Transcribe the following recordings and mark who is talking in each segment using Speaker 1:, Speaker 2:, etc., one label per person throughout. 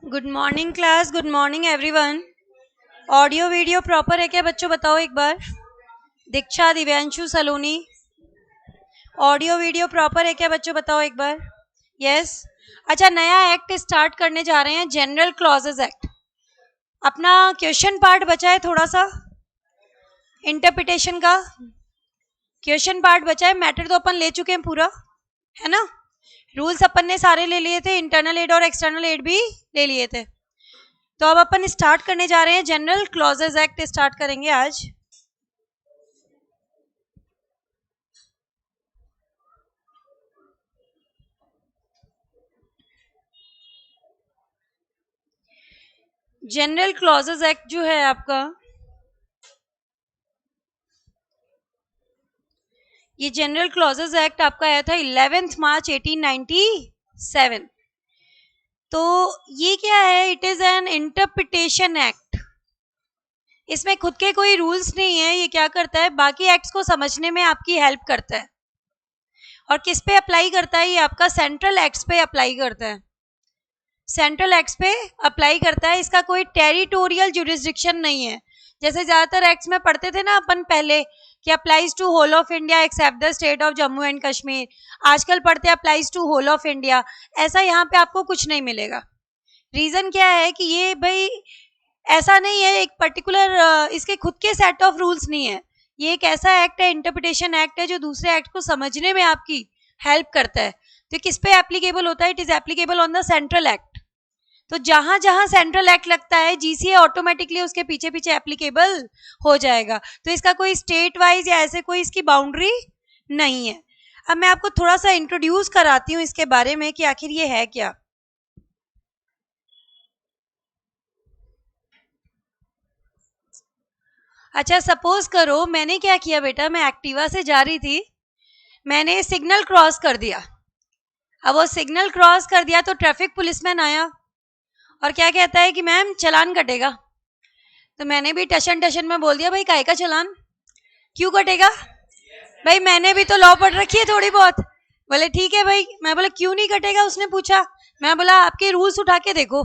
Speaker 1: Good morning class, good morning everyone. Audio video proper है क्या बच्चों? बताओ एक बार। दीक्षा, दिव्यांशु, सलोनी, ऑडियो वीडियो प्रॉपर है क्या बच्चों? बताओ एक बार। यस। अच्छा, नया एक्ट स्टार्ट करने जा रहे हैं, जनरल क्लॉजेज एक्ट। अपना क्वेश्चन पार्ट बचा है थोड़ा सा, इंटरप्रिटेशन का क्वेश्चन पार्ट बचा है। मैटर तो अपन ले चुके हैं पूरा, है ना। रूल्स अपन ने सारे ले लिए थे, इंटरनल एड और एक्सटर्नल एड भी ले लिए थे। तो अब अपन स्टार्ट करने जा रहे हैं, जनरल क्लॉजेज एक्ट स्टार्ट करेंगे आज। जनरल क्लॉजेज एक्ट जो है आपका, ये जनरल क्लॉजेज एक्ट आपका आया था 11 मार्च 1897। तो ये क्या है? It is an interpretation act. इसमें खुद के कोई रूल्स नहीं है। ये क्या करता है, बाकी एक्ट्स को समझने में आपकी हेल्प करता है। और किस पे अप्लाई करता है? ये आपका सेंट्रल एक्ट्स पे अप्लाई करता है। सेंट्रल एक्ट्स पे अप्लाई करता है। इसका कोई टेरिटोरियल जुरिस्डिक्शन नहीं है। जैसे ज्यादातर एक्ट्स में पढ़ते थे ना अपन पहले कि applies to whole of India except the state of Jammu and Kashmir. आजकल पढ़ते applies to whole of India. ऐसा यहाँ पे आपको कुछ नहीं मिलेगा। रीजन क्या है कि ये भाई ऐसा नहीं है, एक पर्टिकुलर इसके खुद के सेट ऑफ रूल्स नहीं है। ये एक ऐसा एक्ट है, इंटरप्रिटेशन एक्ट है, जो दूसरे एक्ट को समझने में आपकी हेल्प करता है। तो किस पे एप्लीकेबल होता है? It is applicable on the central act. तो जहां जहां सेंट्रल एक्ट लगता है, जीसीए ऑटोमेटिकली उसके पीछे पीछे एप्लीकेबल हो जाएगा। तो इसका कोई स्टेट वाइज या ऐसे कोई इसकी बाउंड्री नहीं है। अब मैं आपको थोड़ा सा इंट्रोड्यूस कराती हूँ इसके बारे में कि आखिर ये है क्या। अच्छा, सपोज करो मैंने क्या किया बेटा, मैं एक्टिवा से जा रही थी, मैंने सिग्नल क्रॉस कर दिया। अब वो सिग्नल क्रॉस कर दिया तो ट्रैफिक पुलिसमैन आया और क्या कहता है कि मैम चलान कटेगा। तो मैंने भी टशन टशन में बोल दिया, भाई काहे का चलान, क्यों कटेगा? भाई मैंने भी तो लॉ पढ़ रखी है थोड़ी बहुत। बोले ठीक है भाई। मैं बोला क्यों नहीं कटेगा? उसने पूछा। मैं बोला आपके रूल्स उठा के देखो,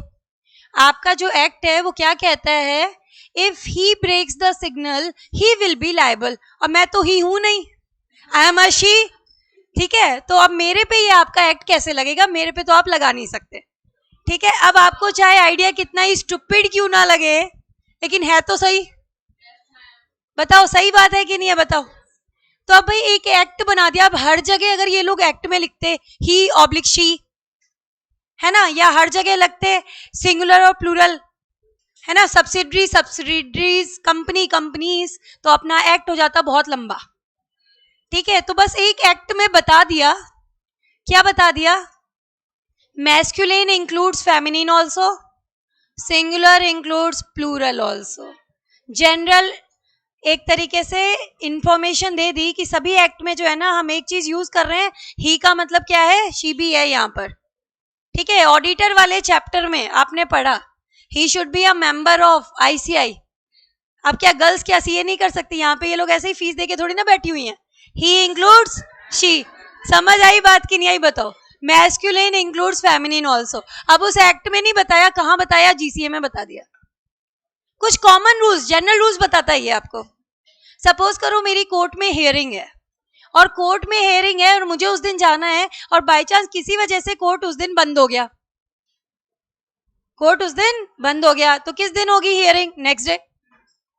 Speaker 1: आपका जो एक्ट है वो क्या कहता है, if he breaks the signal he will be liable. और मैं तो ही हूं नहीं, आई एम अ शी। ठीक है, तो अब मेरे पे ये आपका एक्ट कैसे लगेगा? मेरे पे तो आप लगा नहीं सकते। ठीक है, अब आपको चाहे आइडिया कितना ही स्टूपिड क्यों ना लगे, लेकिन है तो सही। बताओ सही बात है कि नहीं है? बताओ। तो अब भाई एक एक्ट बना दिया। अब हर जगह अगर ये लोग एक्ट में लिखते ही ऑब्लिक शी, है ना, या हर जगह लगते सिंगुलर और प्लूरल, है ना, सब्सिडरी सब्सिडरीज, कंपनी कंपनीज, तो अपना एक्ट हो जाता बहुत लंबा। ठीक है, तो बस एक एक्ट में बता दिया। क्या बता दिया? Masculine includes feminine also, singular includes plural also. General एक तरीके से इंफॉर्मेशन दे दी कि सभी एक्ट में जो है ना हम एक चीज यूज कर रहे हैं, ही का मतलब क्या है, शी भी है यहाँ पर। ठीक है, ऑडिटर वाले चैप्टर में आपने पढ़ा he should be a member of ICI. अब क्या गर्ल्स क्या सीए नहीं कर सकती? यहाँ पे ये लोग ऐसे ही फीस देके थोड़ी ना बैठी हुई हैं। ही इंक्लूड्स शी। समझ आई बात की नहीं आई? बताओ। Masculine includes feminine also. अब उस एक्ट में नहीं बताया, कहाँ बताया? जीसीए में बता दिया। कुछ कॉमन रूल्स, जनरल रूल्स बताता है ये आपको। सपोज करो मेरी कोर्ट में हियरिंग है, और कोर्ट में हियरिंग है और मुझे उस दिन जाना है, और बाय चांस किसी वजह से कोर्ट उस दिन बंद हो गया। कोर्ट उस दिन बंद हो गया तो किस दिन होगी hearing? Next day,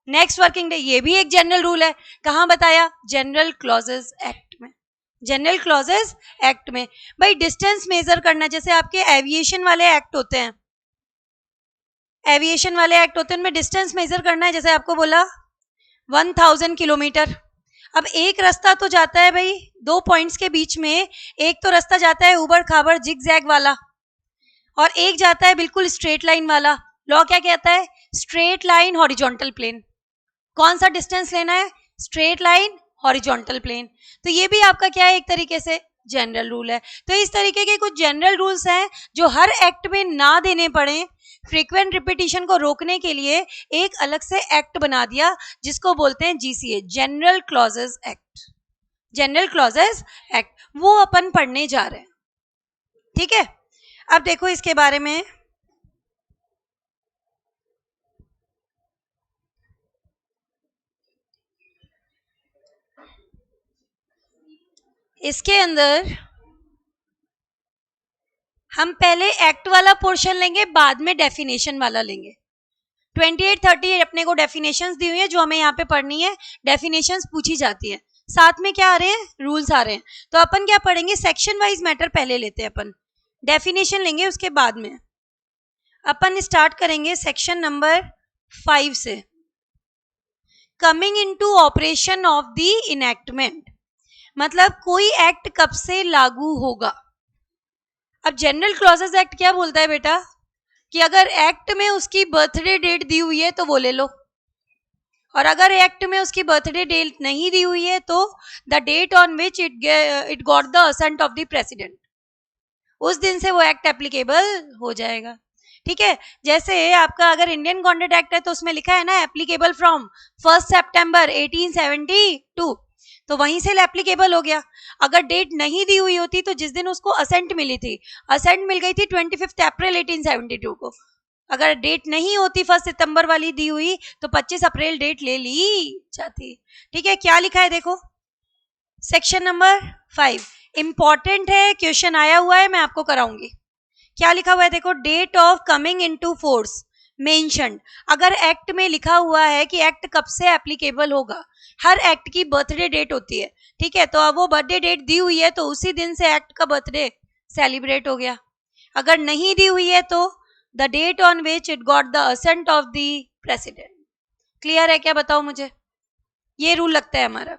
Speaker 1: next working day. ये भी एक जनरल रूल है। कहाँ बताया? जनरल क्लॉजेस एक्ट में। जनरल क्लॉजेस एक्ट में भाई डिस्टेंस मेजर करना, जैसे आपके एविएशन वाले एक्ट होते हैं, एविएशन वाले एक्ट होते हैं, उनमें डिस्टेंस मेजर करना है। जैसे आपको बोला 1000 किलोमीटर। अब एक रास्ता तो जाता है भाई दो पॉइंट्स के बीच में, एक तो रास्ता जाता है उबड़ खाबड़ जिगजैग वाला, और एक जाता है बिल्कुल स्ट्रेट लाइन वाला। लॉ क्या कहता है? Straight line horizontal plane. कौन सा डिस्टेंस लेना है? Straight line horizontal plane. तो ये भी आपका क्या है, एक तरीके से जनरल रूल है। तो इस तरीके के कुछ जनरल रूल्स हैं जो हर एक्ट में ना देने पड़े। फ्रीक्वेंट रिपीटिशन को रोकने के लिए एक अलग से एक्ट बना दिया, जिसको बोलते हैं GCA, general clauses act. General clauses act वो अपन पढ़ने जा रहे हैं। ठीक है, अब देखो इसके बारे में। इसके अंदर हम पहले एक्ट वाला पोर्शन लेंगे, बाद में डेफिनेशन वाला लेंगे। 28-30 अपने को डेफिनेशंस दी हुई है जो हमें यहाँ पे पढ़नी है, डेफिनेशंस पूछी जाती है, साथ में क्या आ रहे हैं, रूल्स आ रहे हैं। तो अपन क्या पढ़ेंगे, सेक्शन वाइज मैटर पहले लेते हैं, अपन डेफिनेशन लेंगे उसके बाद में। अपन स्टार्ट करेंगे सेक्शन नंबर 5 से, coming into operation of the enactment, मतलब कोई एक्ट कब से लागू होगा। अब जनरल क्लॉजेस एक्ट क्या बोलता है बेटा, कि अगर एक्ट में उसकी बर्थडे डेट दी हुई है तो वो ले लो, और अगर एक्ट में उसकी बर्थडे डेट नहीं दी हुई है तो the date on which it got the assent of the president, उस दिन से वो एक्ट एप्लीकेबल हो जाएगा। ठीक है, जैसे आपका अगर इंडियन कॉन्ट्रैक्ट एक्ट है तो उसमें लिखा है ना एप्लीकेबल फ्रॉम 1 सितंबर 1872, तो वहीं से एप्लीकेबल हो गया। अगर डेट नहीं दी हुई होती तो जिस दिन उसको असेंट मिली थी, असेंट मिल गई थी 25 अप्रैल 1872 को, अगर डेट नहीं होती 1 सितंबर वाली दी हुई तो 25 अप्रैल डेट ले ली जाती। ठीक है, क्या लिखा है देखो, सेक्शन नंबर 5 इंपॉर्टेंट है, क्वेश्चन आया हुआ है, मैं आपको कराऊंगी। क्या लिखा हुआ है देखो, date of coming into force mentioned, अगर एक्ट में लिखा हुआ है कि एक्ट कब से एप्लीकेबल होगा, हर एक्ट की बर्थडे डेट होती है। ठीक है, तो अब वो बर्थडे डेट दी हुई है तो उसी दिन से एक्ट का बर्थडे सेलिब्रेट हो गया। अगर नहीं दी हुई है तो the date on which it got the assent of the president. Clear है क्या, बताओ मुझे, ये रूल लगता है हमारा।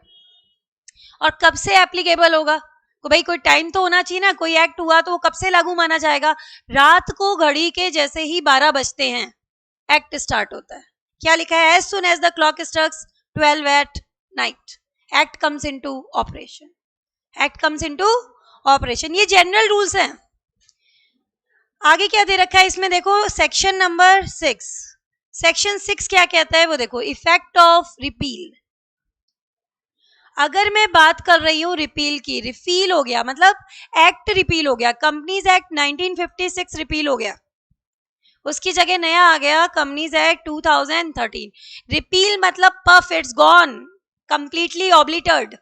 Speaker 1: और कब से एप्लीकेबल होगा, तो भाई कोई टाइम तो होना चाहिए ना, कोई एक्ट हुआ तो वो कब से लागू माना जाएगा, रात को घड़ी के जैसे ही 12 बजते हैं एक्ट स्टार्ट होता है। क्या लिखा है, as soon as the clock strikes 12 at night act comes into operation, act comes into operation. ये जनरल रूल्स हैं। आगे क्या दे रखा है इसमें देखो, सेक्शन नंबर 6, सेक्शन 6 क्या कहता है वो देखो, इफेक्ट ऑफ रिपील। अगर मैं बात कर रही हूं रिपील की, रिपील हो गया मतलब एक्ट रिपील हो गया, कंपनीज एक्ट 1956 रिपील हो गया, उसकी जगह नया आ गया कंपनीज एक्ट 2013। रिपील मतलब puff, it's gone, completely obliterated,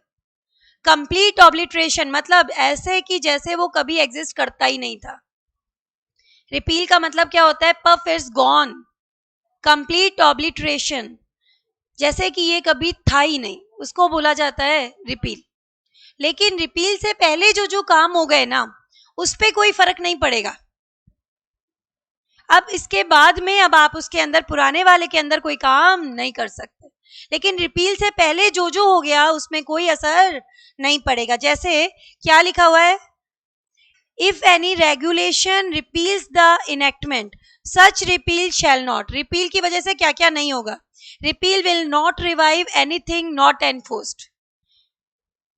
Speaker 1: complete obliteration मतलब ऐसे कि जैसे वो कभी एग्जिस्ट करता ही नहीं था। रिपील का मतलब क्या होता है, पफ, इट्स गॉन, कंप्लीट ऑब्लिट्रेशन, जैसे कि ये कभी था ही नहीं, उसको बोला जाता है रिपील। लेकिन रिपील से पहले जो जो काम हो गए ना, उस पे कोई फर्क नहीं पड़ेगा। अब इसके बाद में अब आप उसके अंदर पुराने वाले के अंदर कोई काम नहीं कर सकते, लेकिन रिपील से पहले जो जो हो गया उसमें कोई असर नहीं पड़ेगा। जैसे क्या लिखा हुआ है, if any regulation repeals the enactment such repeal shall not, repeal की वजह से क्या क्या नहीं होगा, repeal will not revive anything not enforced.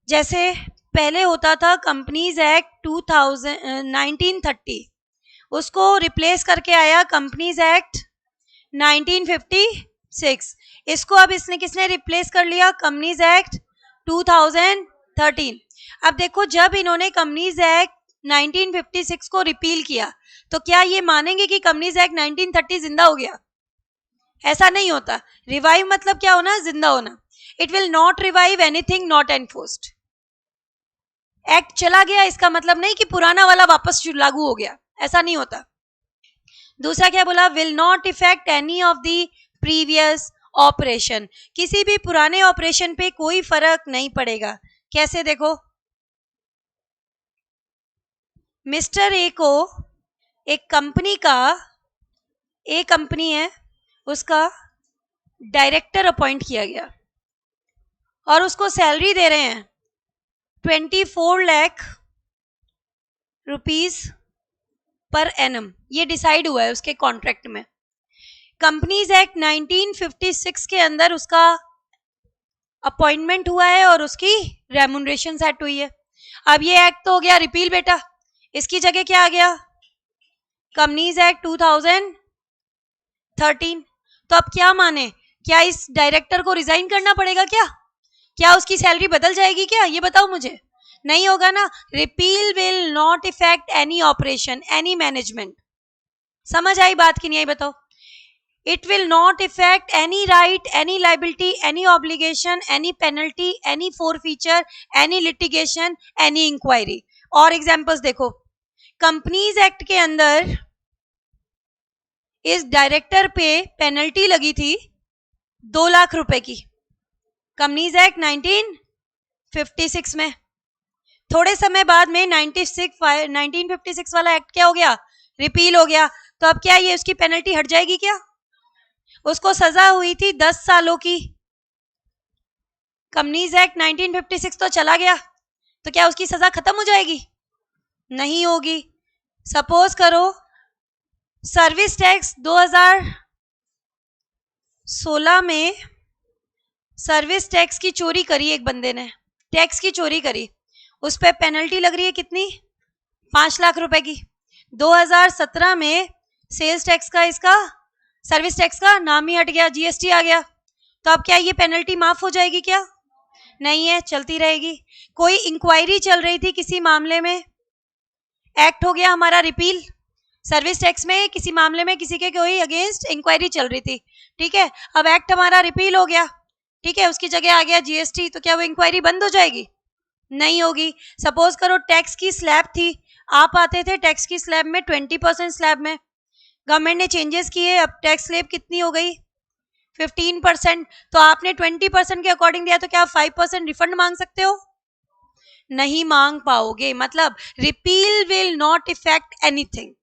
Speaker 1: जैसे पहले होता था कंपनीज एक्ट 1930, उसको रिप्लेस करके आया कंपनीज एक्ट 1956, इसको अब इसने किसने रिप्लेस कर लिया, कंपनीज एक्ट 2013। अब देखो जब इन्होंने कंपनीज एक्ट 1956 को रिपील किया तो क्या ये मानेंगे कि कंपनीज एक्ट 1930 जिंदा हो गया, ऐसा नहीं होता। रिवाइव मतलब क्या होना, जिंदा होना। It will not revive anything not enforced. Act चला गया इसका मतलब नहीं कि पुराना वाला वापस लागू हो गया, ऐसा नहीं होता। दूसरा क्या बोला, will not effect any of the previous operation, किसी भी पुराने ऑपरेशन पे कोई फर्क नहीं पड़ेगा। कैसे देखो, मिस्टर ए को एक कंपनी का, ए कंपनी है उसका डायरेक्टर अपॉइंट किया गया और उसको सैलरी दे रहे हैं 24 लाख रुपीस पर एनम, ये डिसाइड हुआ है उसके कॉन्ट्रैक्ट में। कंपनीज एक्ट 1956 के अंदर उसका अपॉइंटमेंट हुआ है और उसकी रेम्यूनरेशन सेट हुई है। अब ये एक्ट तो हो गया रिपील बेटा, इसकी जगह क्या आ गया, कंपनीज एक्ट 2013। तो अब क्या माने, क्या इस डायरेक्टर को रिजाइन करना पड़ेगा, क्या उसकी सैलरी बदल जाएगी क्या, ये बताओ मुझे, नहीं होगा ना। Repeal will not effect any operation, any management. समझ आई बात कि नहीं आई बताओ। It will not affect any right, any liability, any obligation, any penalty, any forfeiture, any litigation, any inquiry. और एग्जाम्पल्स देखो, कंपनीज एक्ट के अंदर इस डायरेक्टर पे पेनल्टी लगी थी 2 लाख रुपए की, कंपनीज एक्ट 1956 में। थोड़े समय बाद में 1956 वाला एक्ट क्या हो गया, रिपील हो गया। तो अब क्या ये उसकी पेनल्टी हट जाएगी क्या? उसको सजा हुई थी 10 सालों की, कंपनीज एक्ट 1956 तो चला गया, तो क्या उसकी सजा खत्म हो जाएगी? नहीं होगी। सपोज करो सर्विस टैक्स 2016 में सर्विस टैक्स की चोरी करी, एक बंदे ने टैक्स की चोरी करी, उस पर पेनल्टी लग रही है कितनी, 5 लाख रुपए की। 2017 में सेल्स टैक्स का, इसका सर्विस टैक्स का नाम ही हट गया, जीएसटी आ गया, तो अब क्या ये पेनल्टी माफ हो जाएगी क्या? नहीं है, चलती रहेगी। कोई इंक्वायरी चल रही थी किसी मामले में, एक्ट हो गया हमारा रिपील, सर्विस टैक्स में किसी मामले में किसी के कोई अगेंस्ट इंक्वायरी चल रही थी, ठीक है, अब एक्ट हमारा रिपील हो गया, ठीक है, उसकी जगह आ गया जीएसटी, तो क्या वो इंक्वायरी बंद हो जाएगी? नहीं होगी। सपोज करो टैक्स की स्लैब थी, आप आते थे टैक्स की स्लैब में 20% स्लैब में, गवर्नमेंट ने चेंजेस किए, अब टैक्स स्लैब कितनी हो गई, 15%, तो आपने 20% के अकॉर्डिंग दिया, तो क्या आप 5% रिफंड मांग सकते हो? नहीं मांग पाओगे। मतलब repeal will not effect anything,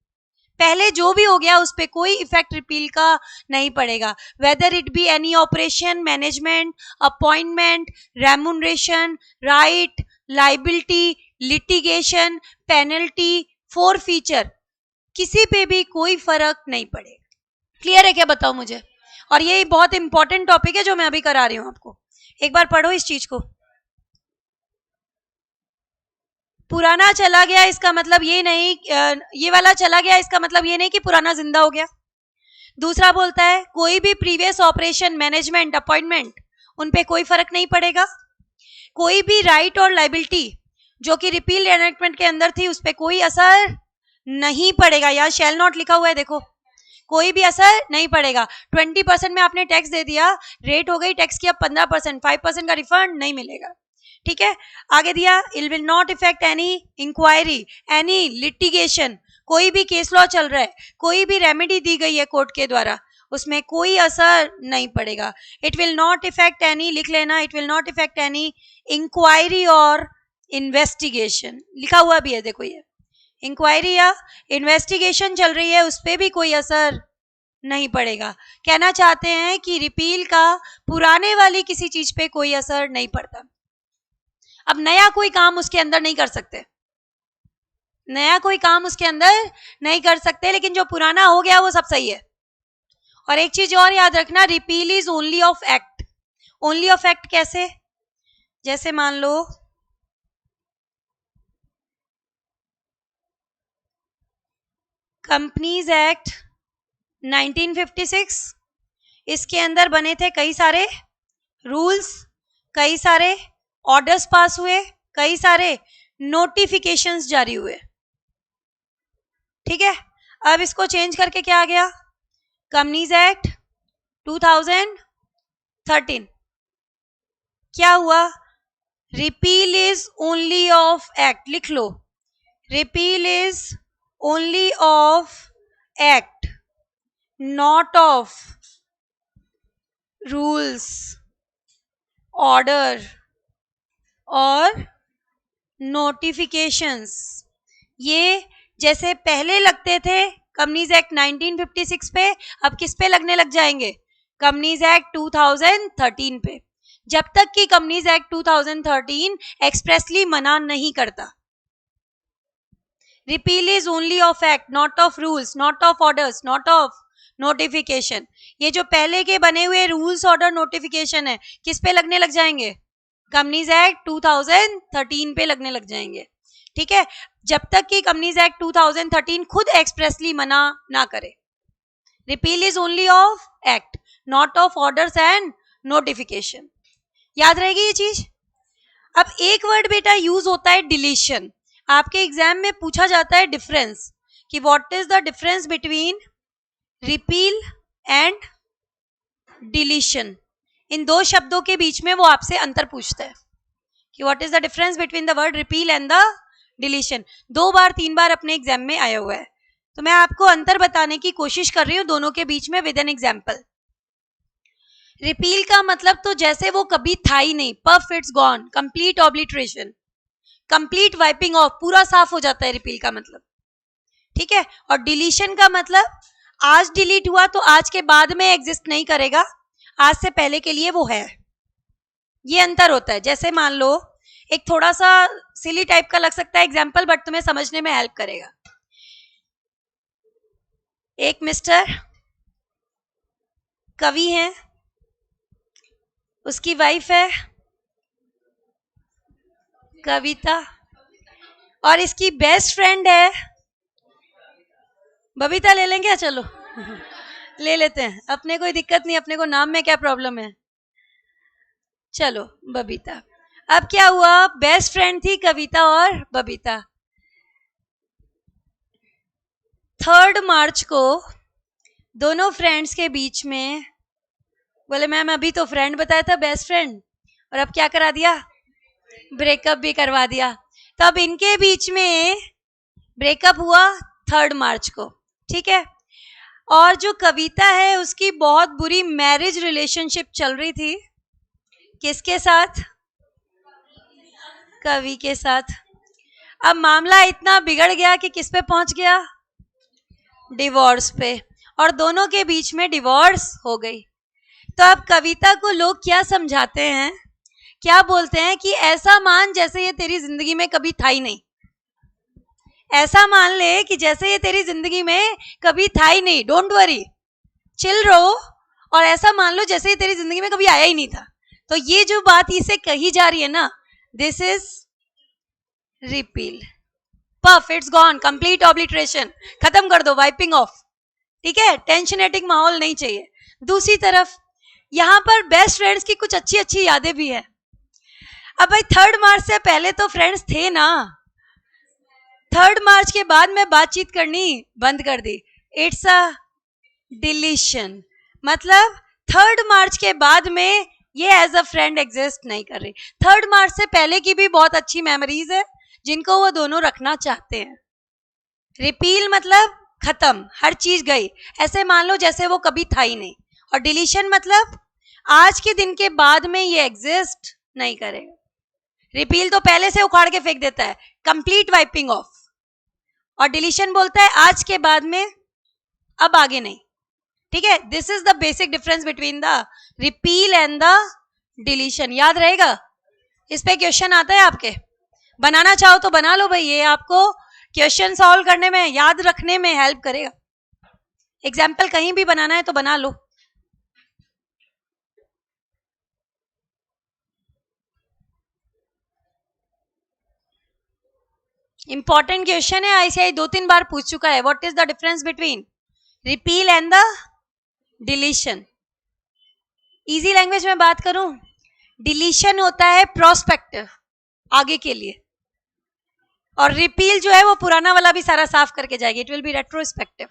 Speaker 1: पहले जो भी हो गया उस पर कोई इफेक्ट रिपील का नहीं पड़ेगा, whether it be any operation, management, appointment, remuneration, right, liability, litigation, penalty, forfeiture, किसी पे भी कोई फर्क नहीं पड़ेगा। क्लियर है क्या, बताओ मुझे। और ये बहुत इंपॉर्टेंट टॉपिक है जो मैं अभी करा रही हूं आपको, एक बार पढ़ो इस चीज को। पुराना चला गया इसका मतलब ये नहीं, ये वाला चला गया इसका मतलब ये नहीं कि पुराना जिंदा हो गया। दूसरा बोलता है कोई भी प्रीवियस ऑपरेशन, मैनेजमेंट, अपॉइंटमेंट, उन पे कोई फर्क नहीं पड़ेगा। कोई भी राइट और लाइबिलिटी जो कि रिपील एनैक्टमेंट के अंदर थी उस पर कोई असर नहीं पड़ेगा। यहाँ शैल नॉट लिखा हुआ है, देखो, कोई भी असर नहीं पड़ेगा। 20% में आपने टैक्स दे दिया, रेट हो गई टैक्स की अब 15%, 5% का रिफंड नहीं मिलेगा, ठीक है। आगे दिया, it will not effect any inquiry, any litigation, कोई भी केस लॉ चल रहा है, कोई भी रेमेडी दी गई है कोर्ट के द्वारा, उसमें कोई असर नहीं पड़ेगा। It will not effect any, लिख लेना, it will not effect any inquiry और इन्वेस्टिगेशन, लिखा हुआ भी है, देखो ये इंक्वायरी या इन्वेस्टिगेशन चल रही है, उस पर भी कोई असर नहीं पड़ेगा। कहना चाहते हैं कि रिपील का पुराने वाली किसी चीज पे कोई असर नहीं पड़ता। अब नया कोई काम उसके अंदर नहीं कर सकते, नया कोई काम उसके अंदर नहीं कर सकते, लेकिन जो पुराना हो गया वो सब सही है। और एक चीज और याद रखना, repeal is only of act. Only of act कैसे, जैसे मान लो कंपनीज एक्ट 1956, इसके अंदर बने थे कई सारे रूल्स, कई सारे ऑर्डर्स पास हुए, कई सारे नोटिफिकेशंस जारी हुए, ठीक है। अब इसको चेंज करके क्या आ गया, कंपनीज एक्ट 2013। क्या हुआ, repeal is only of act, लिख लो, repeal is only of act, not of rules, order और नोटिफिकेशंस। ये जैसे पहले लगते थे कंपनीज एक्ट 1956 पे, अब किस पे लगने लग जाएंगे, कंपनीज एक्ट 2013 पे, जब तक कि कंपनीज एक्ट 2013 एक्सप्रेसली मना नहीं करता। Repeal is only of act, not of rules, not of orders, not of notification. ये जो पहले के बने हुए रूल्स, ऑर्डर, नोटिफिकेशन है, किस पे लगने लग जाएंगे, कंपनीज एक्ट 2013 पे लगने लग जाएंगे, ठीक है, जब तक कि कंपनीज एक्ट 2013 खुद एक्सप्रेसली मना ना करे। Repeal is only of act, not of orders and notification. याद रहेगी ये चीज। अब एक वर्ड बेटा यूज होता है डिलीशन, आपके एग्जाम में पूछा जाता है डिफरेंस, कि what is the difference between repeal and deletion, इन दो शब्दों के बीच में वो आपसे अंतर पूछता है कि what is the difference between the word repeal and the deletion. 2 बार 3 बार अपने एग्जाम में आया हुआ है, तो मैं आपको अंतर बताने की कोशिश कर रही हूँ दोनों के बीच में विद एन एग्जाम्पल। रिपील का मतलब तो जैसे वो कभी था ही नहीं, puff it's gone, complete obliteration, complete wiping of, पूरा साफ हो जाता है रिपील का मतलब, ठीक है। और डिलीशन का मतलब आज डिलीट हुआ तो आज के बाद में एग्जिस्ट नहीं करेगा, आज से पहले के लिए वो है, ये अंतर होता है। जैसे मान लो, एक थोड़ा सा सिली टाइप का लग सकता है एग्जाम्पल, बट तुम्हें समझने में हेल्प करेगा। एक मिस्टर कवि हैं, उसकी वाइफ है कविता, और इसकी बेस्ट फ्रेंड है बबीता। ले लेंगे, चलो ले लेते हैं, अपने कोई दिक्कत नहीं, अपने को नाम में क्या प्रॉब्लम है, चलो बबीता। अब क्या हुआ, बेस्ट फ्रेंड थी कविता और बबीता। 3 मार्च को दोनों फ्रेंड्स के बीच में बोले, मैम अभी तो फ्रेंड बताया था, बेस्ट फ्रेंड, और अब क्या करा दिया, ब्रेकअप भी करवा दिया। तो अब इनके बीच में ब्रेकअप हुआ 3 मार्च को, ठीक है। और जो कविता है उसकी बहुत बुरी मैरिज रिलेशनशिप चल रही थी, किसके साथ, कवि के साथ। अब मामला इतना बिगड़ गया कि किस पे पहुंच गया, डिवोर्स पे, और दोनों के बीच में डिवोर्स हो गई। तो अब कविता को लोग क्या समझाते हैं, क्या बोलते हैं कि ऐसा मान जैसे ये तेरी जिंदगी में कभी था ही नहीं, ऐसा मान ले कि जैसे ये तेरी जिंदगी में कभी था ही नहीं, डोंट वरी, चिल रहो, और ऐसा मान लो जैसे ये तेरी जिंदगी में कभी आया ही नहीं था। तो ये जो बात इसे कही जा रही है ना, this is repeal, puff it's gone, complete obliteration, खत्म कर दो, वाइपिंग ऑफ, ठीक है, टेंशनेटिक माहौल नहीं चाहिए। दूसरी तरफ यहां पर बेस्ट फ्रेंड्स की कुछ अच्छी अच्छी यादें भी है। अब भाई 3 मार्च से पहले तो फ्रेंड्स थे ना, 3 मार्च के बाद में बातचीत करनी बंद कर दी, इट्स अ डिलीशन, मतलब 3 मार्च के बाद में ये एज अ फ्रेंड एग्जिस्ट नहीं कर रही। 3 मार्च से पहले की भी बहुत अच्छी मेमोरीज है जिनको वो दोनों रखना चाहते हैं। रिपील मतलब खत्म, हर चीज गई, ऐसे मान लो जैसे वो कभी था ही नहीं। और डिलीशन मतलब आज के दिन के बाद में ये एग्जिस्ट नहीं करेगा। रिपील तो पहले से उखाड़ के फेंक देता है, कंप्लीट वाइपिंग ऑफ, और डिलीशन बोलता है आज के बाद में, अब आगे नहीं, ठीक है। This is the basic difference between the repeal and the deletion. याद रहेगा, इस पे क्वेश्चन आता है आपके, बनाना चाहो तो बना लो भाई, ये आपको क्वेश्चन सॉल्व करने में, याद रखने में हेल्प करेगा। एग्जाम्पल कहीं भी बनाना है तो बना लो। इंपॉर्टेंट क्वेश्चन है, आईसीआई 2-3 बार पूछ चुका है, what is the difference between repeal and the deletion. Easy language में बात करूं, डिलीशन होता है प्रोस्पेक्टिव, आगे के लिए, और रिपील जो है वो पुराना वाला भी सारा साफ करके जाएगी, it will be retrospective.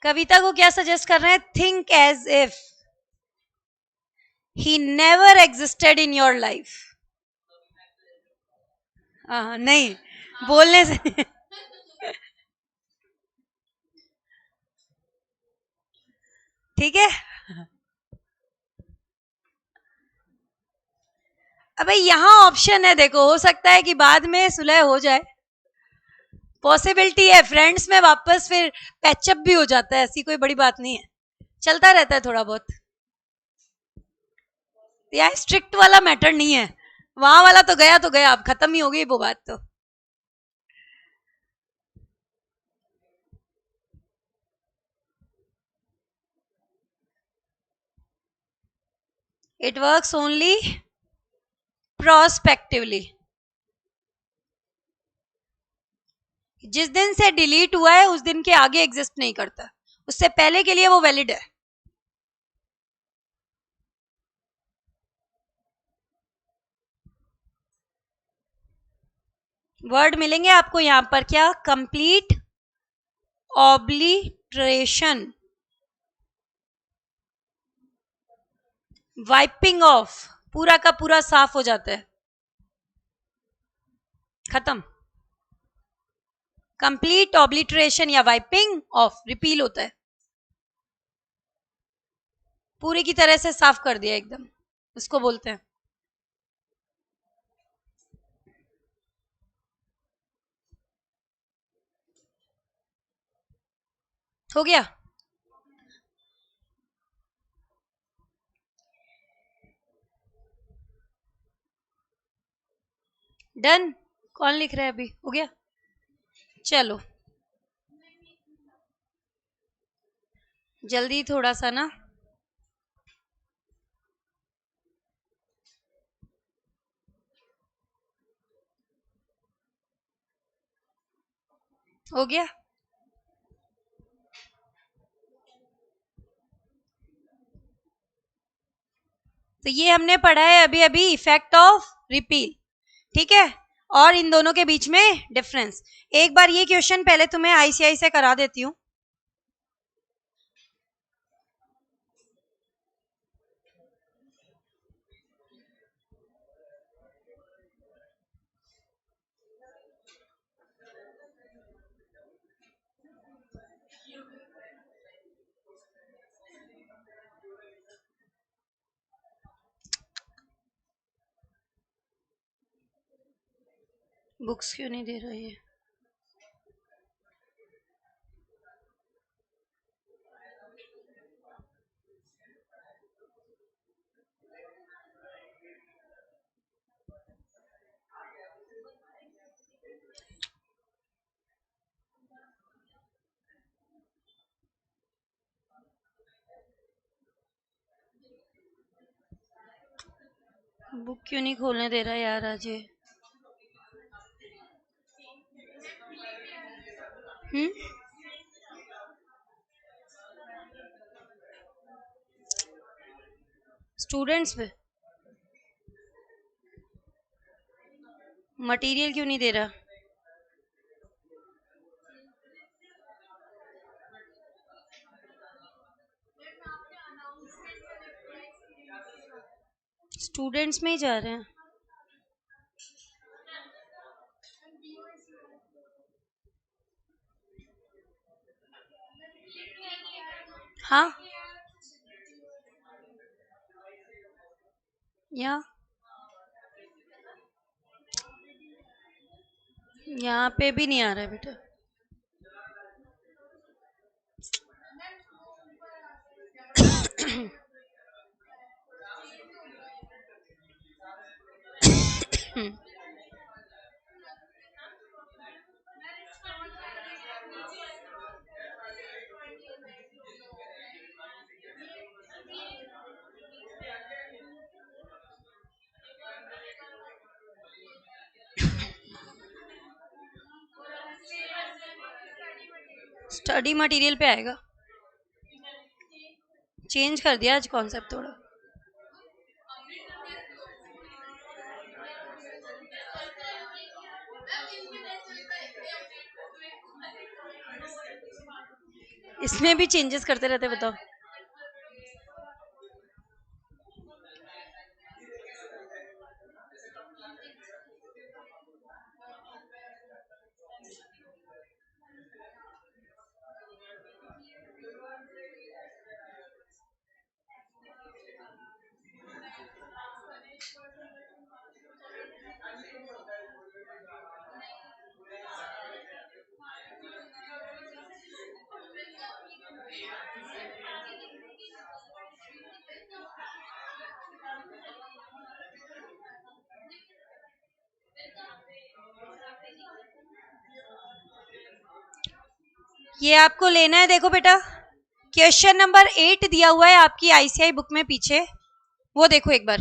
Speaker 1: Kavita को क्या सजेस्ट कर रहे हैं, think as if he never existed in your life. नहीं, बोलने से ठीक है। अबे यहाँ ऑप्शन है, देखो, हो सकता है कि बाद में सुलह हो जाए, पॉसिबिलिटी है, फ्रेंड्स में वापस फिर पैचअप भी हो जाता है, ऐसी कोई बड़ी बात नहीं है, चलता रहता है थोड़ा बहुत। यार स्ट्रिक्ट वाला मैटर नहीं है, वहां वाला तो गया, अब खत्म ही हो गई वो बात तो। It works only prospectively. जिस दिन से डिलीट हुआ है उस दिन के आगे एग्जिस्ट नहीं करता, उससे पहले के लिए वो वैलिड है। वर्ड मिलेंगे आपको यहां पर, क्या? कंप्लीट ऑब्लिटरेशन, वाइपिंग ऑफ, पूरा का पूरा साफ हो जाता है, खत्म। कंप्लीट ऑब्लिटरेशन या वाइपिंग ऑफ, रिपील होता है, पूरी की तरह से साफ कर दिया एकदम, इसको बोलते हैं। हो गया? डन? कौन लिख रहा है अभी? हो गया, चलो जल्दी थोड़ा सा ना। हो गया? तो ये हमने पढ़ा है अभी अभी, इफेक्ट ऑफ रिपील, ठीक है, और इन दोनों के बीच में डिफरेंस। एक बार ये क्वेश्चन पहले तुम्हें आईसीआई से करा देती हूँ। बुक्स क्यों नहीं दे रहा है? बुक क्यों नहीं खोलने दे रहा यार आज ये? स्टूडेंट्स पे मटेरियल क्यों नहीं दे रहा? स्टूडेंट्स में ही जा रहे हैं। हाँ, यहाँ पे भी नहीं आ रहा है बेटा। स्टडी मटेरियल पे आएगा, चेंज कर दिया आज कॉन्सेप्ट थोड़ा। इसमें भी चेंजेस करते रहते, बताओ। ये आपको लेना है, देखो बेटा, क्वेश्चन नंबर 8 दिया हुआ है आपकी आईसीआई बुक में पीछे, वो देखो एक बार,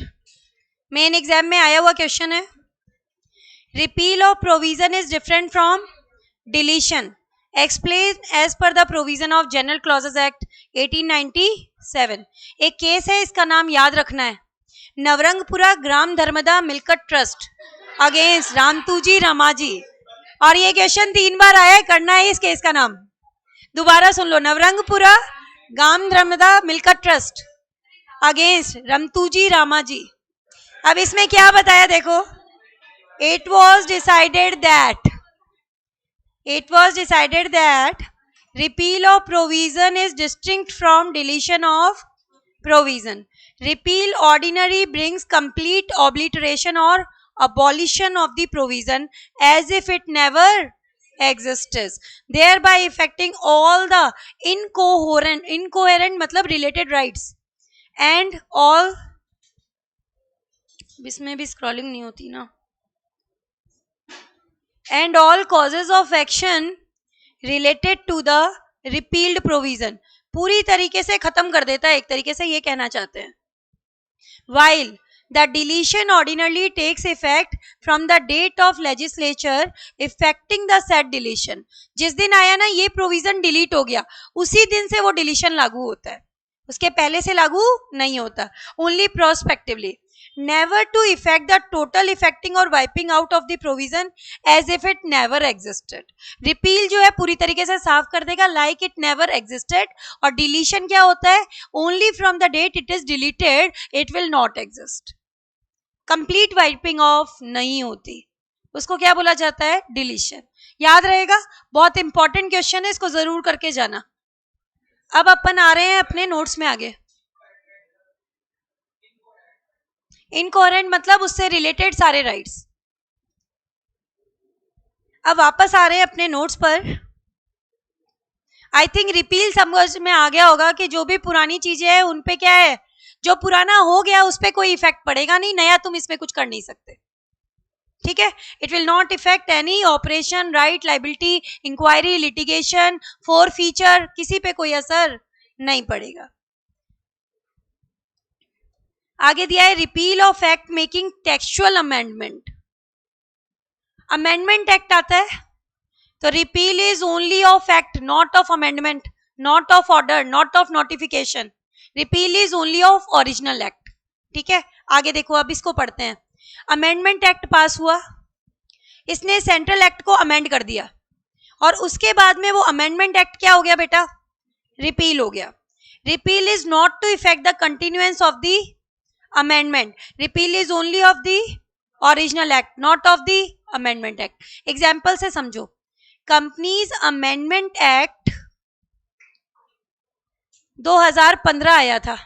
Speaker 1: मेन एग्जाम में आया हुआ क्वेश्चन है। Repeal of provision is different from deletion, explain as per the provision of general clauses act 1897। एक केस है, इसका नाम याद रखना है, नवरंगपुरा ग्राम धर्मदा मिलकत ट्रस्ट अगेंस्ट रामतूजी रामाजी। और ये क्वेश्चन 3 बार आया है, करना है इस केस का नाम। दोबारा सुन लो, नवरंगपुरा गांव नर्मदा मिल्कत ट्रस्ट अगेंस्ट रमतूजी रामाजी। अब इसमें क्या बताया देखो, it was decided that repeal of provision is distinct from deletion of provision. Repeal ordinary brings complete obliteration or abolition of the provision as if it never exists, thereby affecting all the incoherent मतलब related rights and all, इसमें भी scrolling नहीं होती ना, and all causes of action related to the repealed provision, पूरी तरीके से खत्म कर देता है, एक तरीके से ये कहना चाहते हैं। While the deletion ordinarily takes effect from the date of legislature effecting the said deletion, जिस दिन आया ना ये प्रोविजन डिलीट हो गया, उसी दिन से वो डिलीशन लागू होता है, उसके पहले से लागू नहीं होता। Only prospectively, never to effect the total effecting or wiping out of the provision as if it never existed. repeal जो है पूरी तरीके से साफ कर देगा like it never existed, और deletion क्या होता है, only from the date it is deleted it will not exist. complete wiping off नहीं होती, उसको क्या बोला जाता है, deletion। याद रहेगा, बहुत इंपॉर्टेंट क्वेश्चन है, इसको जरूर करके जाना। अब अपन आ रहे हैं अपने नोट्स में आगे। इनकोहेरेंट मतलब उससे रिलेटेड सारे राइट्स। अब वापस आ रहे हैं अपने नोट्स पर। आई थिंक रिपील समझ में आ गया होगा कि जो भी पुरानी चीजें हैं उन पे क्या है, जो पुराना हो गया उस पे कोई इफेक्ट पड़ेगा नहीं, नया तुम इसमें कुछ कर नहीं सकते, ठीक है। It will not effect any operation, right, liability, inquiry, litigation, forfeiture, किसी पे कोई असर नहीं पड़ेगा। आगे दिया है repeal of act making textual amendment. Amendment act आता है तो repeal is only of act, not of amendment, not of order, not of notification. Repeal is only of original act, ठीक है। आगे देखो, अब इसको पढ़ते हैं। अमेंडमेंट एक्ट पास हुआ, इसने सेंट्रल एक्ट को अमेंड कर दिया, और उसके बाद में वो अमेंडमेंट एक्ट क्या हो गया बेटा, रिपील हो गया। Repeal is not to effect the continuance of the amendment. Repeal is only of the original act, not of the amendment act. Example से समझो, Companies Amendment Act 2015 आया था।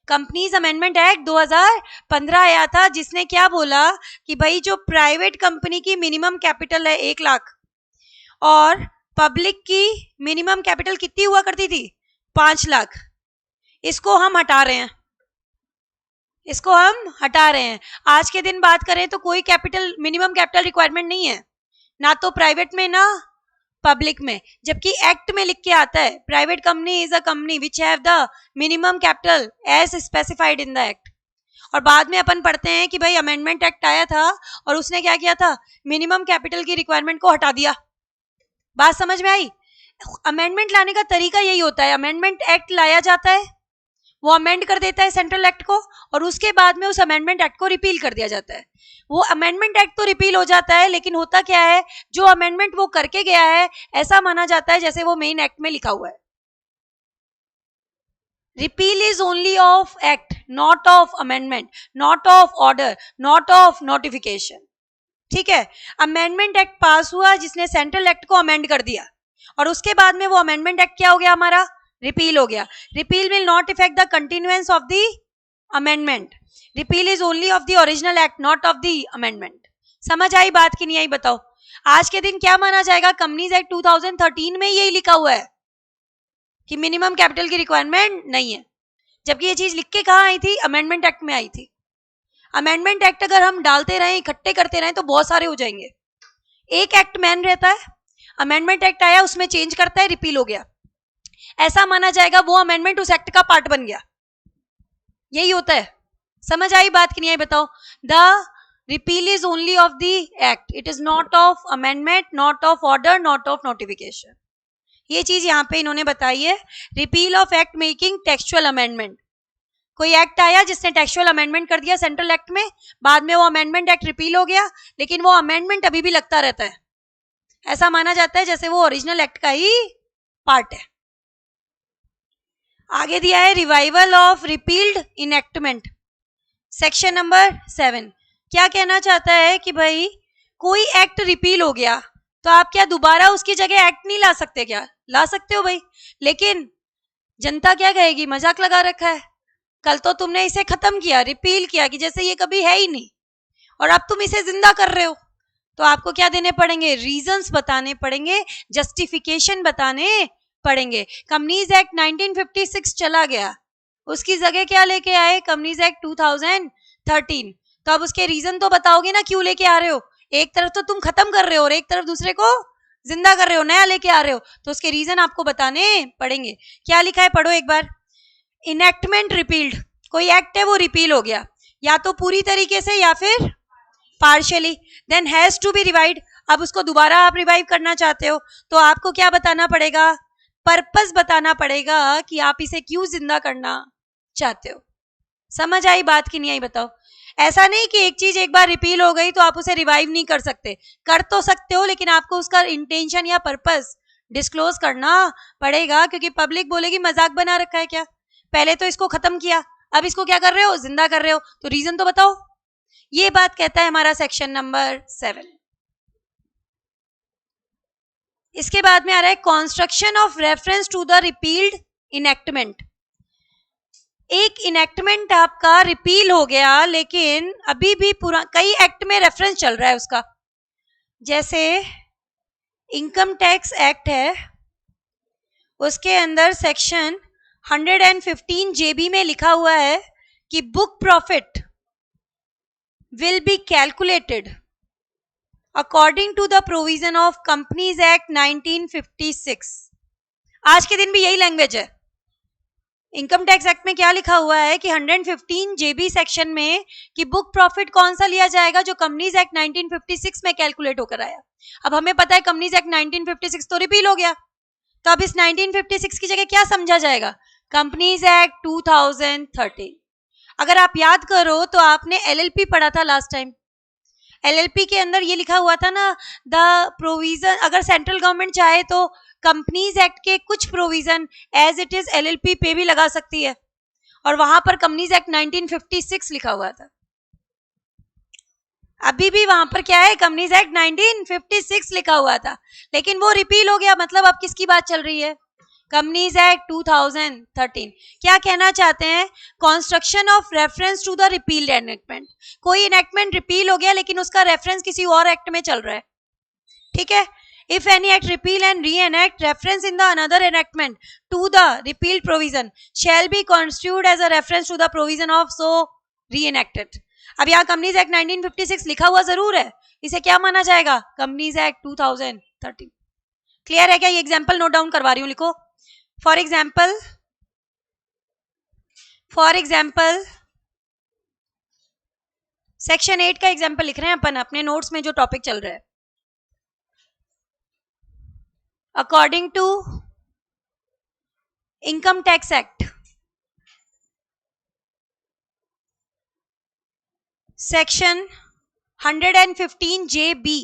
Speaker 1: कंपनीज अमेंडमेंट एक्ट 2015 आया था, जिसने क्या बोला कि भाई जो प्राइवेट कंपनी की मिनिमम कैपिटल है 1 लाख और पब्लिक की मिनिमम कैपिटल कितनी हुआ करती थी, 5 लाख, इसको हम हटा रहे हैं, इसको हम हटा रहे हैं। आज के दिन बात करें तो कोई कैपिटल, मिनिमम कैपिटल रिक्वायरमेंट नहीं है, ना तो प्राइवेट में ना पब्लिक में, जबकि एक्ट में लिख के आता है private company is a company which have the minimum capital as specified in the act. और बाद में अपन पढ़ते हैं कि भाई अमेंडमेंट एक्ट आया था और उसने क्या किया था, मिनिमम कैपिटल की रिक्वायरमेंट को हटा दिया। बात समझ में आई? अमेंडमेंट लाने का तरीका यही होता है, अमेंडमेंट एक्ट लाया जाता है, वो अमेंड कर देता है सेंट्रल एक्ट को, और उसके बाद में उस अमेंडमेंट एक्ट को रिपील कर दिया जाता है। वो अमेंडमेंट एक्ट तो रिपील हो जाता है, लेकिन होता क्या है, जो अमेंडमेंट वो करके गया है ऐसा माना जाता है जैसे वो मेन एक्ट में लिखा हुआ है। Repeal is only of act, not of amendment, not of order, not of notification, ठीक है। अमेंडमेंट एक्ट पास हुआ जिसने सेंट्रल एक्ट को अमेंड कर दिया, और उसके बाद में वो अमेंडमेंट एक्ट क्या हो गया हमारा, रिपील हो गया। Repeal will not effect the continuance of the amendment. Repeal is only of the original act, not of the amendment. समझ आई बात कि नहीं आई बताओ? आज के दिन क्या माना जाएगा, कंपनीज एक्ट 2013 में यही लिखा हुआ है कि मिनिमम कैपिटल की रिक्वायरमेंट नहीं है, जबकि ये चीज लिख के कहाँ आई थी, अमेंडमेंट एक्ट में आई थी। अमेंडमेंट एक्ट अगर हम डालते रहें, इकट्ठे करते रहें तो बहुत सारे हो जाएंगे। एक एक्ट मैन रहता है, अमेंडमेंट एक्ट आया उसमें चेंज करता है, रिपील हो गया, ऐसा माना जाएगा वो अमेंडमेंट उस एक्ट का पार्ट बन गया। यही होता है। समझ आई बात कि नहीं आई बताओ? The repeal is only of the act, it is not of amendment, not of order, not of notification. ये चीज यहाँ पे इन्होंने बताई है, repeal of act making textual amendment. कोई एक्ट आया जिसने टेक्सुअल अमेंडमेंट कर दिया सेंट्रल एक्ट में, बाद में वो अमेंडमेंट एक्ट रिपील हो गया, लेकिन वो अमेंडमेंट अभी भी लगता रहता है, ऐसा माना जाता है जैसे वो ओरिजिनल एक्ट का ही पार्ट है। आगे दिया है revival of repealed enactment, section number 7। क्या कहना चाहता है कि भाई कोई एक्ट रिपील हो गया तो आप क्या दोबारा उसकी जगह एक्ट नहीं ला सकते? क्या ला सकते हो भाई, लेकिन जनता क्या कहेगी, मजाक लगा रखा है, कल तो तुमने इसे खत्म किया, रिपील किया कि जैसे ये कभी है ही नहीं, और अब तुम इसे जिंदा कर रहे हो। तो आपको क्या देने पड़ेंगे, रीजंस बताने पड़ेंगे, जस्टिफिकेशन बताने पड़ेंगे। कंपनीज एक्ट 1956 चला गया, उसकी जगह क्या लेके आए, कंपनीज एक्ट 2013। तो अब उसके रीजन तो बताओगे ना, क्यों लेके आ रहे हो? एक तरफ तो तुम खत्म कर रहे हो और एक तरफ दूसरे को जिंदा कर रहे हो, नया लेके आ रहे हो, तो उसके रीजन आपको बताने पड़ेंगे। क्या लिखा है, पढ़ो एक बार। इनेक्टमेंट रिपील्ड, कोई एक्ट है वो रिपील हो गया, या तो पूरी तरीके से या फिर partially, then has to be revived. अब उसको दोबारा आप रिवाइव करना चाहते हो तो आपको क्या बताना पड़ेगा, पर्पस बताना पड़ेगा कि आप इसे क्यों जिंदा करना चाहते हो। समझ आई बात की नहीं आई बताओ? ऐसा नहीं कि एक चीज एक बार रिपील हो गई तो आप उसे रिवाइव नहीं कर सकते, कर तो सकते हो, लेकिन आपको उसका इंटेंशन या पर्पस डिस्क्लोज करना पड़ेगा, क्योंकि पब्लिक बोलेगी मजाक बना रखा है क्या, पहले तो इसको खत्म किया, अब इसको क्या कर रहे हो, जिंदा कर रहे हो, तो रीजन तो बताओ। ये बात कहता है हमारा सेक्शन नंबर 7। इसके बाद में आ रहा है construction of reference to the repealed enactment. एक इनेक्टमेंट आपका रिपील हो गया, लेकिन अभी भी पूरा कई एक्ट में रेफरेंस चल रहा है उसका, जैसे इनकम टैक्स एक्ट है, उसके अंदर सेक्शन 115 जेबी में लिखा हुआ है कि book profit will be calculated according to the provision of Companies Act 1956। आज के दिन भी यही लैंग्वेज है। इनकम टैक्स एक्ट में क्या लिखा हुआ है कि 115 जेबी सेक्शन में कि बुक प्रॉफिट कौन सा लिया जाएगा, जो कंपनीज एक्ट 1956 में कैलकुलेट होकर आया। अब हमें पता है कंपनीज एक्ट 1956 तो रिपील हो गया, तो अब इस 1956 की जगह क्या समझा जाएगा, कंपनीज एक्ट 2013। अगर आप याद करो तो आपने एलएलपी पढ़ा था लास्ट टाइम, एलएलपी के अंदर ये लिखा हुआ था ना, द प्रोविजन, अगर सेंट्रल गवर्नमेंट चाहे तो कंपनीज एक्ट के कुछ provision as it is LLP पे भी लगा सकती है, और वहां पर कंपनीज एक्ट 1956 लिखा हुआ था। अभी भी वहां पर क्या है, कंपनीज एक्ट 1956 लिखा हुआ था, लेकिन वो रिपील हो गया। मतलब अब किसकी बात चल रही है, कंपनीज एक्ट 2013। क्या कहना चाहते हैं, construction of reference to the repealed enactment. कोई एनेक्टमेंट रिपील हो गया लेकिन उसका रेफरेंस किसी और एक्ट में चल रहा है, ठीक है। If any act repeal and re enact reference in the another enactment to the repealed provision shall be constitute as a reference to the provision of so re enacted. अब यहाँ कंपनीज एक्ट 1956 लिखा हुआ जरूर है, इसे क्या माना जाएगा, कंपनीज एक्ट 2013। क्लियर है क्या? ये एग्जाम्पल नोट डाउन करवा रही हूँ, लिखो। For example, सेक्शन 8 का एग्जाम्पल लिख रहे हैं अपन अपने नोट्स में जो टॉपिक चल रहा है। According to income tax act section 115 JB,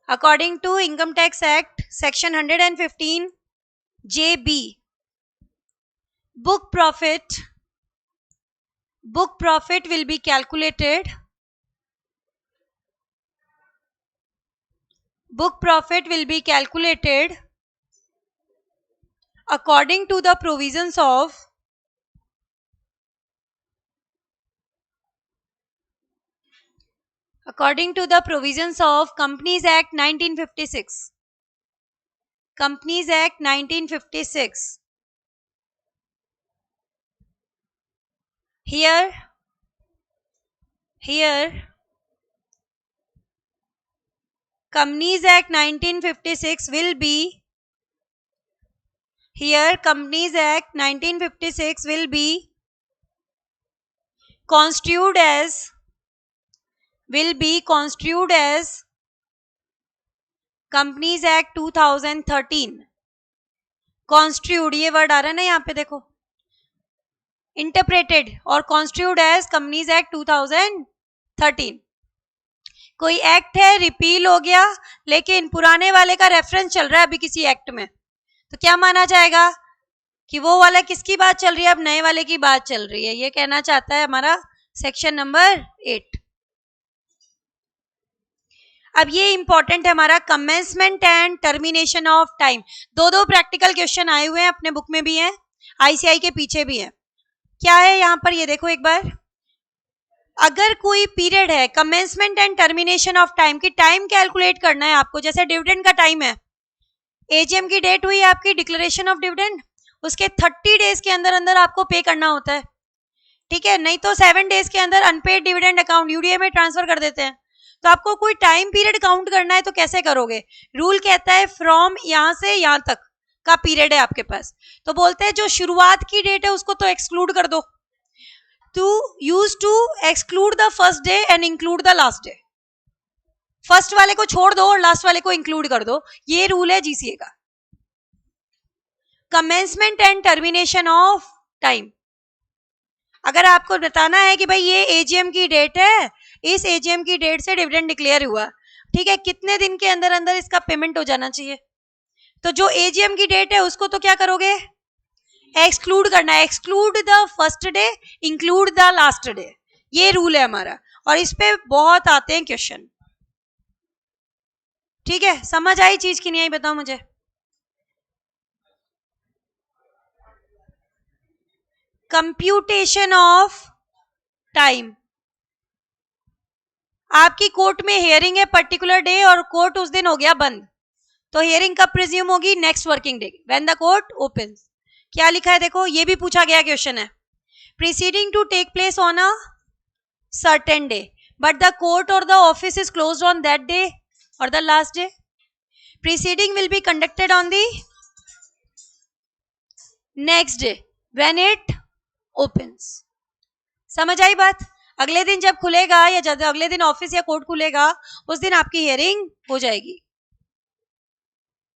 Speaker 1: according to income tax act section 115 JB, book profit will be calculated, according to the provisions of Companies Act 1956. Companies Act 1956. Here Companies Act 1956 will be, Companies Act 1956 will be constituted as Companies Act 2013। Constitute ये word आ रहा है ना यहाँ पे देखो, interpreted और constitute as companies act 2013। कोई act है, रिपील हो गया, लेकिन पुराने वाले का रेफरेंस चल रहा है अभी किसी एक्ट में, तो क्या माना जाएगा कि वो वाला किसकी बात चल रही है, अब नए वाले की बात चल रही है। ये कहना चाहता है हमारा सेक्शन नंबर 8। अब ये इंपॉर्टेंट है हमारा, commencement and termination of time. दो प्रैक्टिकल क्वेश्चन आए हुए हैं, अपने बुक में भी हैं, आईसीआई के पीछे भी है। क्या है यहाँ पर, ये देखो एक बार, अगर कोई पीरियड है, commencement and termination of time की टाइम कैलकुलेट करना है आपको, जैसे डिविडेंड का टाइम है, एजीएम की डेट हुई आपकी, डिक्लेरेशन ऑफ डिविडेंड, उसके 30 डेज के अंदर अंदर आपको पे करना होता है, ठीक है, नहीं तो 7 डेज के अंदर अनपेड डिविडेंड अकाउंट यूडीए में ट्रांसफर कर देते हैं। तो आपको कोई टाइम पीरियड काउंट करना है तो कैसे करोगे, रूल कहता है फ्रॉम यहां से यहां तक का पीरियड है आपके पास, तो बोलते हैं जो शुरुआत की डेट है उसको तो एक्सक्लूड कर दो, to use to exclude the first day and include the last day. First वाले को छोड़ दो और लास्ट वाले को इंक्लूड कर दो, ये रूल है जीसीए का। Commencement and termination of time, अगर आपको बताना है कि भाई ये एजीएम की डेट है, इस एजीएम की डेट से डिविडेंड डिक्लेयर हुआ, ठीक है, कितने दिन के अंदर अंदर इसका पेमेंट हो जाना चाहिए, तो जो एजीएम की डेट है उसको तो क्या करोगे, एक्सक्लूड करना है, exclude the first day, include the last day, ये रूल है हमारा, और इस पे बहुत आते हैं क्वेश्चन। ठीक है, समझ आई चीज की नहीं आई बताओ मुझे। कंप्यूटेशन ऑफ टाइम, आपकी कोर्ट में हियरिंग है पर्टिकुलर डे और कोर्ट उस दिन हो गया बंद, तो हियरिंग कब प्रिज्यूम होगी, next working day when the court opens. क्या लिखा है देखो, ये भी पूछा गया क्वेश्चन है, preceding to take place on a certain day but the court और the office is closed on that day और the last day, preceding will be conducted on the next day when it opens. समझ आई बात, अगले दिन जब खुलेगा या जब अगले दिन ऑफिस या कोर्ट खुलेगा उस दिन आपकी हियरिंग हो जाएगी।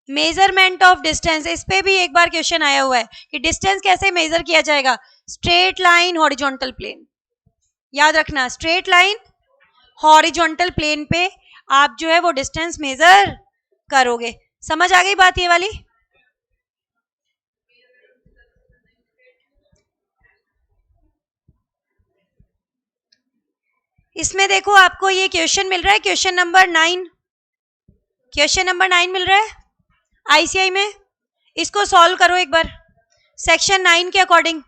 Speaker 1: मेजरमेंट ऑफ डिस्टेंस, इस पे भी एक बार क्वेश्चन आया हुआ है कि डिस्टेंस कैसे मेजर किया जाएगा, स्ट्रेट लाइन हॉरिजॉन्टल प्लेन, याद रखना स्ट्रेट लाइन हॉरिजॉन्टल प्लेन पे आप जो है वो डिस्टेंस मेजर करोगे। समझ आ गई बात ये वाली। इसमें देखो आपको ये क्वेश्चन मिल रहा है, क्वेश्चन नंबर 9, क्वेश्चन नंबर 9 मिल रहा है आईसीआई में, इसको सॉल्व करो एक बार सेक्शन 9 के अकॉर्डिंग।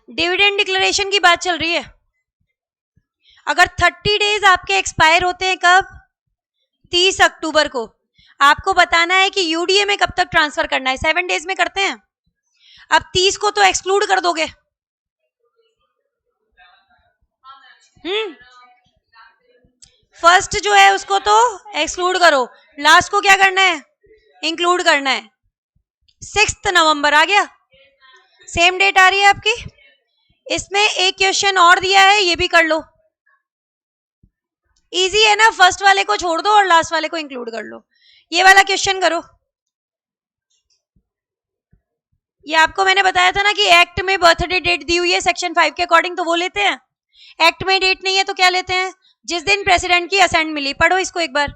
Speaker 1: डिविडेंड डिक्लेरेशन की बात चल रही है, अगर 30 डेज आपके एक्सपायर होते हैं कब, 30 अक्टूबर को, आपको बताना है कि यूडीए में कब तक ट्रांसफर करना है, 7 डेज में करते हैं, अब 30 को तो एक्सक्लूड कर दोगे, फर्स्ट जो है उसको तो एक्सक्लूड करो, लास्ट को क्या करना है, इंक्लूड करना है। 6 नवंबर आ गया, सेम डेट आ रही है आपकी। इसमें एक क्वेश्चन और दिया है, ये भी कर लो, इजी है ना, फर्स्ट वाले को छोड़ दो और लास्ट वाले को इंक्लूड कर लो। ये वाला क्वेश्चन करो, ये आपको मैंने बताया था ना कि एक्ट में बर्थडे डेट दी हुई है सेक्शन 5 के अकॉर्डिंग, तो वो लेते हैं, एक्ट में डेट नहीं है तो क्या लेते हैं, जिस दिन प्रेसिडेंट की असेंट मिली। पढ़ो इसको एक बार,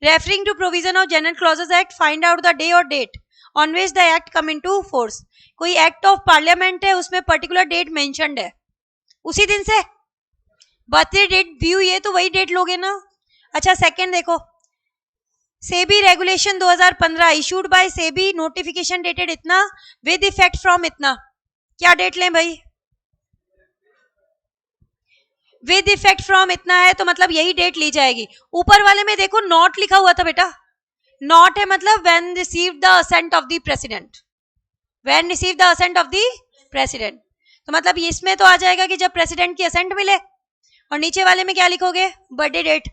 Speaker 1: referring to provision of general clauses act find out the day और date on which the act come into force. कोई एक्ट ऑफ पार्लियामेंट है उसमें पर्टिकुलर डेट मेंशन्ड है, उसी दिन से बर्थडे डेट दी हुई है तो वही डेट लोगे ना। अच्छा सेकंड देखो, SEBI regulation 2015 issued by SEBI, notification dated इतना, विद इफेक्ट फ्रॉम इतना, क्या डेट लें भाई, विद इफेक्ट फ्रॉम इतना है तो मतलब यही डेट ली जाएगी। ऊपर वाले में देखो नॉट लिखा हुआ था बेटा, नॉट है मतलब when receive the assent of the president, when receive the assent of the president, तो मतलब इसमें तो आ जाएगा कि जब प्रेसिडेंट की असेंट मिले, और नीचे वाले में क्या लिखोगे, बर्थडे डेट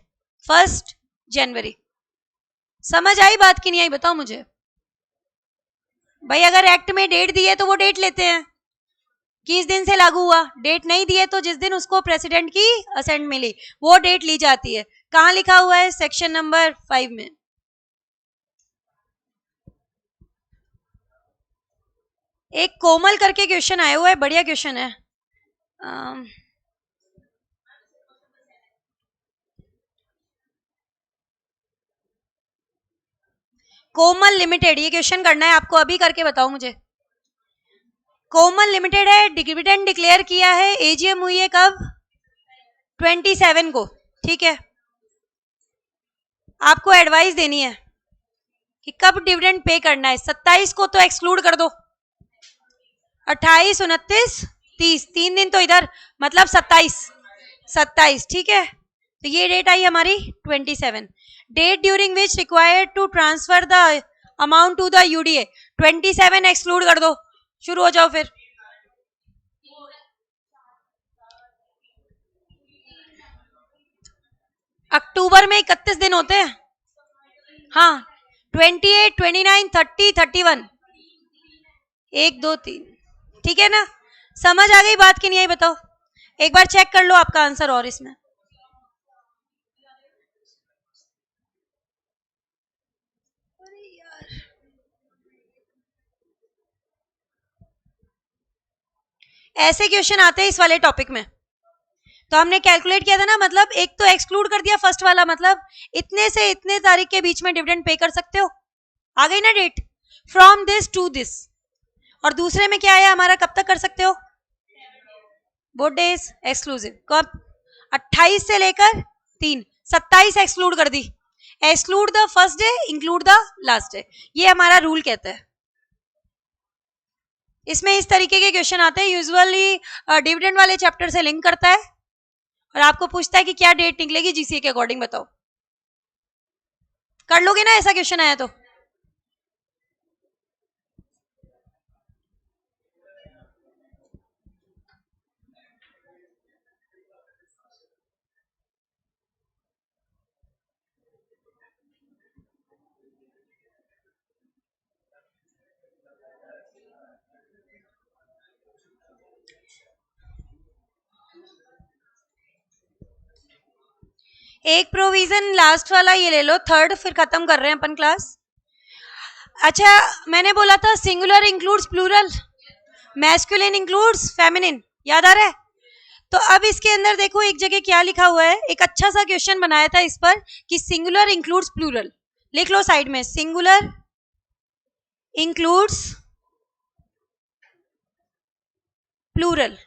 Speaker 1: 1 जनवरी। समझ आई बात की नहीं आई बताओ मुझे भाई, अगर एक्ट में डेट दी है तो वो डेट लेते हैं कि इस दिन से लागू हुआ, डेट नहीं दी है तो जिस दिन उसको प्रेसिडेंट की असेंट मिली वो डेट ली जाती है। कहाँ लिखा हुआ है, सेक्शन नंबर 5 में। एक कोमल करके क्वेश्चन आया हुआ है, बढ़िया क्वेश्चन है। अम, कोमल लिमिटेड, ये क्वेश्चन करना है आपको, अभी करके बताओ मुझे। कोमल लिमिटेड है, डिविडेंड डिक्लेयर किया है, एजीएम हुई है कब? 27 को। ठीक है, आपको एडवाइस देनी है कि कब डिविडेंड पे करना है। 27 को तो एक्सक्लूड कर दो, 28, 29, 30, 3 दिन तो इधर, मतलब 27। ठीक है, तो ये डेट आई हमारी 27। Date during which required to transfer the amount to the UDA, 27 exclude कर दो, शुरू हो जाओ फिर। अक्टूबर में 31 दिन होते हैं। हाँ, 28, 29, 30, 31, 1, 2, 3। ठीक है ना, समझ आ गई बात की नहीं आई बताओ? एक बार चेक कर लो आपका आंसर और इसमें। ऐसे क्वेश्चन आते हैं इस वाले टॉपिक में। तो हमने कैलकुलेट किया था ना, मतलब एक तो एक्सक्लूड कर दिया फर्स्ट वाला, मतलब इतने से इतने तारीख के बीच में डिविडेंड पे कर सकते हो, आ गई ना date, from this to this. और दूसरे में क्या आया हमारा, कब तक कर सकते हो? बोथ डेज एक्सक्लूसिव, कब? 28 से लेकर 3, 27 एक्सक्लूड कर दी, exclude the first day include the last day, ये हमारा रूल कहता है। इसमें इस तरीके के क्वेश्चन आते हैं, यूजुअली डिविडेंड वाले चैप्टर से लिंक करता है और आपको पूछता है कि क्या डेट निकलेगी जीसीए के अकॉर्डिंग, बताओ। कर लोगे ना ऐसा क्वेश्चन आया तो? एक प्रोविजन लास्ट वाला ये ले लो, थर्ड, फिर खत्म कर रहे हैं अपन क्लास। अच्छा, मैंने बोला था singular includes plural, masculine includes feminine, याद आ रहा है? तो अब इसके अंदर देखो एक जगह क्या लिखा हुआ है, एक अच्छा सा क्वेश्चन बनाया था इस पर कि सिंगुलर इंक्लूड्स प्लूरल, लिख लो साइड में, सिंगुलर इंक्लूड्स प्लूरल।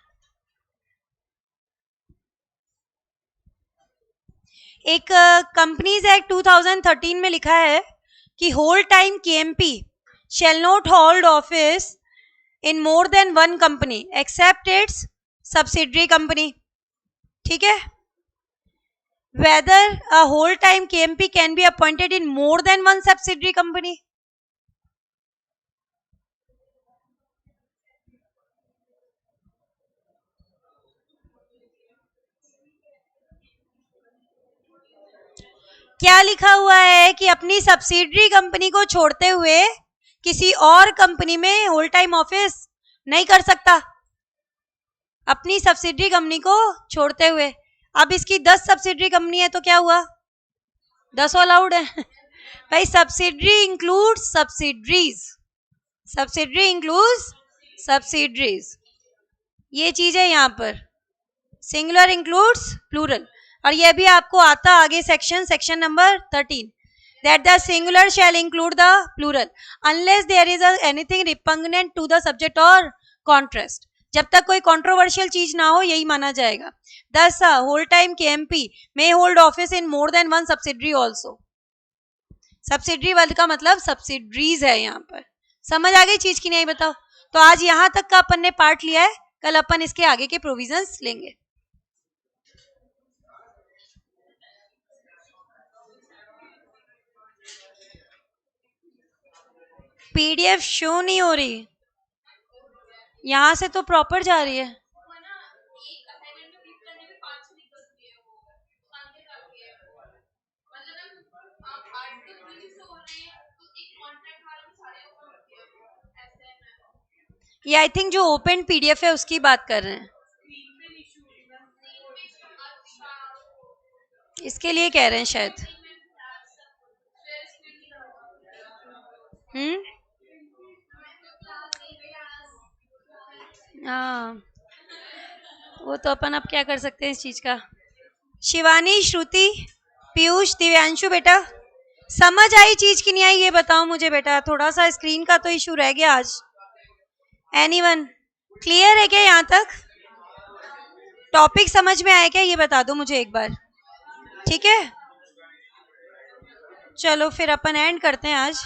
Speaker 1: एक कंपनीज एक्ट 2013 में लिखा है कि whole time KMP shall not hold office in more than one company except its subsidiary company. ठीक है, whether a whole time KMP can be appointed in more than one subsidiary company. क्या लिखा हुआ है कि अपनी सब्सिडरी कंपनी को छोड़ते हुए किसी और कंपनी में होल टाइम ऑफिस नहीं कर सकता, अपनी सब्सिडरी कंपनी को छोड़ते हुए। अब इसकी 10 सब्सिडरी कंपनी है तो क्या हुआ, 10 अलाउड है भाई। Subsidiary include subsidiaries, subsidiary include subsidiaries, ये चीज है यहाँ पर। सिंगुलर इंक्लूड्स प्लूरल, और ये भी आपको आता आगे section number 13, that the singular shall include the plural unless there is anything repugnant to the subject or contrast। जब तक कोई कंट्रोवर्शियल चीज ना हो यही माना जाएगा। Thus whole time KMP may hold office in more than one subsidiary also। Subsidiary word का मतलब सब्सिडरीज है यहाँ पर। समझ आ गई चीज की नहीं, बताओ? तो आज यहाँ तक का अपन ने पार्ट लिया है, कल अपन इसके आगे के प्रोविजंस लेंगे। पीडीएफ शो नहीं हो रही, यहाँ से तो प्रॉपर जा रही है। ये आई थिंक जो ओपन पीडीएफ है उसकी बात कर रहे हैं, इसके लिए कह रहे हैं शायद। हम्म, हाँ, वो तो अपन अब क्या कर सकते हैं इस चीज का। शिवानी, श्रुति, पीयूष, दिव्यांशु, बेटा समझ आई चीज की नहीं आई ये बताओ मुझे बेटा। थोड़ा सा स्क्रीन का तो इशू रह गया आज। एनीवन क्लियर है क्या यहाँ तक? टॉपिक समझ में आया क्या ये बता दो मुझे एक बार। ठीक है, चलो फिर अपन एंड करते हैं आज।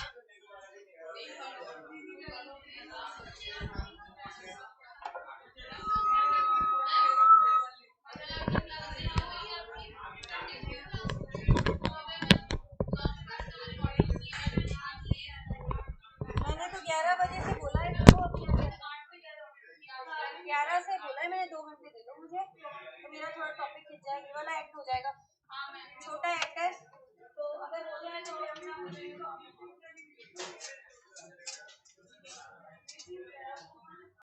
Speaker 1: मैंने तो 11 बजे